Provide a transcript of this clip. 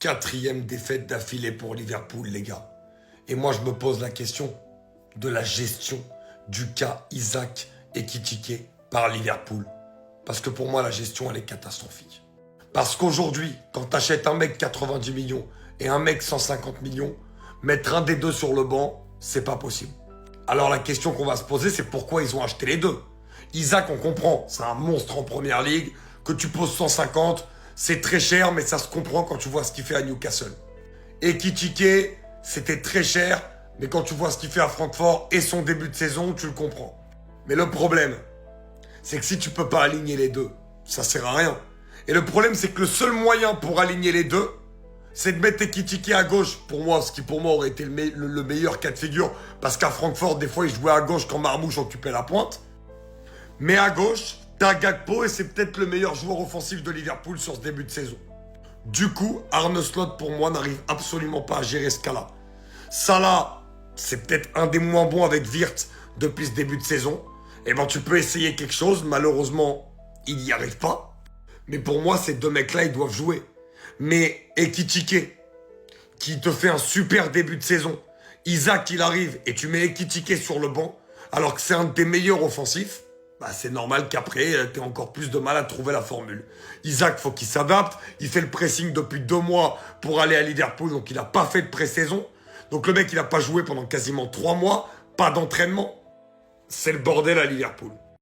4e défaite d'affilée pour Liverpool, les gars. Et moi, je me pose la question de la gestion du cas Isaac Ekitike par Liverpool. Parce que pour moi, la gestion, elle est catastrophique. Parce qu'aujourd'hui, quand tu achètes un mec 90 millions et un mec 150 millions, mettre un des deux sur le banc, c'est pas possible. Alors la question qu'on va se poser, c'est pourquoi ils ont acheté les deux. Isaac, on comprend, c'est un monstre en première ligue, que tu poses 150, c'est très cher, mais ça se comprend quand tu vois ce qu'il fait à Newcastle. Ekitike, c'était très cher, mais quand tu vois ce qu'il fait à Francfort et son début de saison, tu le comprends. Mais le problème, c'est que si tu peux pas aligner les deux, ça sert à rien. Et le problème, c'est que le seul moyen pour aligner les deux, c'est de mettre Ekitike à gauche, pour moi, ce qui pour moi aurait été le meilleur cas de figure, parce qu'à Francfort, des fois, il jouait à gauche quand Marmouche occupait la pointe. Mais à gauche, t'as Gakpo et c'est peut-être le meilleur joueur offensif de Liverpool sur ce début de saison. Du coup, Arne Slot, pour moi, n'arrive absolument pas à gérer ce cas-là. Salah, c'est peut-être un des moins bons avec Wirtz depuis ce début de saison. Eh ben, tu peux essayer quelque chose. Malheureusement, il n'y arrive pas. Mais pour moi, ces deux mecs-là, ils doivent jouer. Mais Ekitike, qui te fait un super début de saison, Isaac, il arrive et tu mets Ekitike sur le banc, alors que c'est un de tes meilleurs offensifs, bah c'est normal qu'après, t'aies encore plus de mal à trouver la formule. Isaac, faut qu'il s'adapte. Il fait le pressing depuis 2 mois pour aller à Liverpool, donc il n'a pas fait de pré-saison. Donc le mec, il n'a pas joué pendant quasiment 3 mois, pas d'entraînement. C'est le bordel à Liverpool.